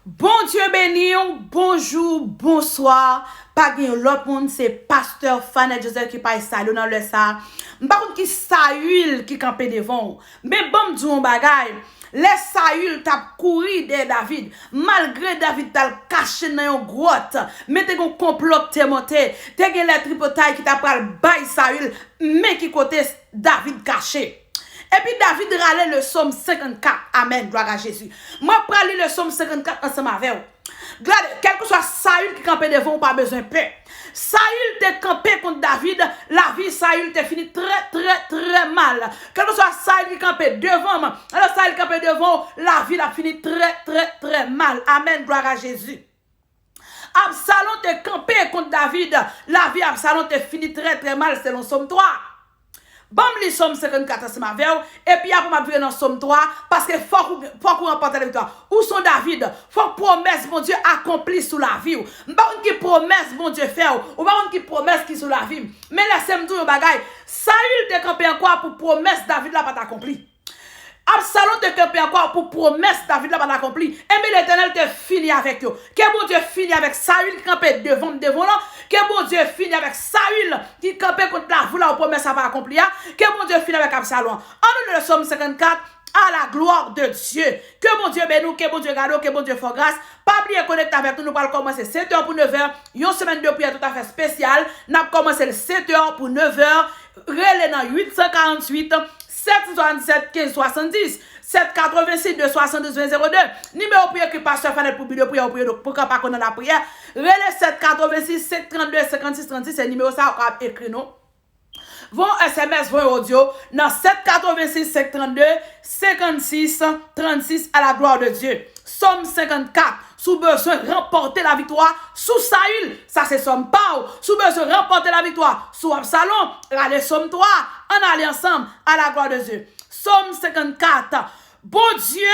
Bon Dieu béni, bonjour, bonsoir. Pas gen l'autre monde, c'est pasteur Fanet Joseph qui passe ça dans le ça. Par contre qui Saül qui campé devant. Mais bon dit un bagay. Les Saül t'a couru de David. Malgré David t'a caché dans une grotte. Mais t'es un complot te monté. T'es les tripotailles qui t'a pral bay Saül. Mais qui côté David caché. Et puis David râlait le psaume 54. Amen, gloire à Jésus. Moi, je prends le psaume 54 ensemble avec vous. Quel que soit Saül qui campait devant, pas besoin de paix. Saül te campé contre David, la vie Saül te fini très mal. Quel que soit Saül qui campait devant, alors Saül campait devant, la vie a fini très mal. Amen, gloire à Jésus. Absalom te campé contre David, la vie Absalom te fini très mal selon Somme 3. Bon, les Somme 54 c'est ma veille. Et puis après, je vais dans Somme 3 parce que faut qu'on remporte la victoire. Où sont David? Faut que promesse, mon Dieu, accomplisse sous la vie. Pas qui promesse, mon Dieu, faire. Ou pas qui promesse qui sous la vie. Mais laissez-moi dire un bagage. Saül te campé encore pour promesse David là pas accompli. Absalom te campé encore pour promesse David là pas accompli. Et mais l'Éternel te finit avec eux. Que mon Dieu finit avec Saül qui campé devant là. Que mon Dieu finit avec Saül qui campait contre la vous là promesse pas accompli. Que mon Dieu finit avec Absalom. En nous le Somme 54 à la gloire de Dieu. Que mon Dieu bénisse, que mon Dieu garde, que mon Dieu fasse grâce. Pas oublier connecter avec nous. Nous allons commencer 7h pour 9h. Une semaine de prière tout à fait spéciale. Nous allons commencer le 7h pour 9h. Relais dans 848 777 15 70 786 272 2002. Numéro prière que pasteur Fanet pour vidéo prière pour qu'on pas connaître la prière. Relais 786 732 56 36 c'est numéro ça on a écrit nous. Vont SMS, vont audio dans 786 732 56 36 à la gloire de Dieu. Somme 54. Sous besoin de remporter la victoire sous Saül, ça c'est Somme Pau. Sous besoin de remporter la victoire sous Absalom, allez Somme 3. On allait ensemble à la gloire de Dieu. Somme 54. Bon Dieu,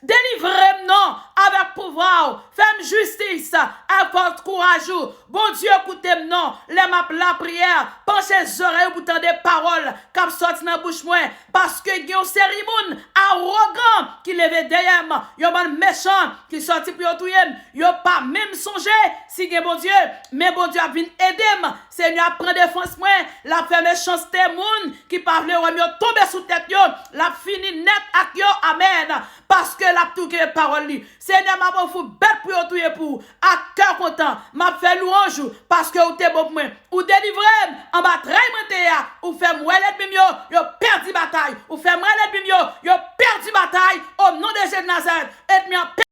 délivrez-moi avec pouvoir, fais justice, apporte courage. Bon Dieu, écoutez-moi, la prière, pensez les oreilles pour entendre des paroles qui sortent dans la bouche moi, parce que il y a un cérémonie arrogant qui lève derrière, il y a un méchant qui sorti pour tout il y a pas même songé si bon Dieu, mais bon Dieu a venu aider, Seigneur prend défense moi, la fait méchanceté moun qui parle yo tomber sous tête yo, la fini net ak yo, amen, parce que la tout que parole li. Seigneur m'a pas fou bête pour tout pour à cœur content, m'a fait louange parce que ou t'es bon pour moi, ou délivrer en bataille moi ou fait moi l'ennemi yo perdu bataille, ou fait moi l'ennemi yo perdu bataille au nom de Jésus de Nazareth, et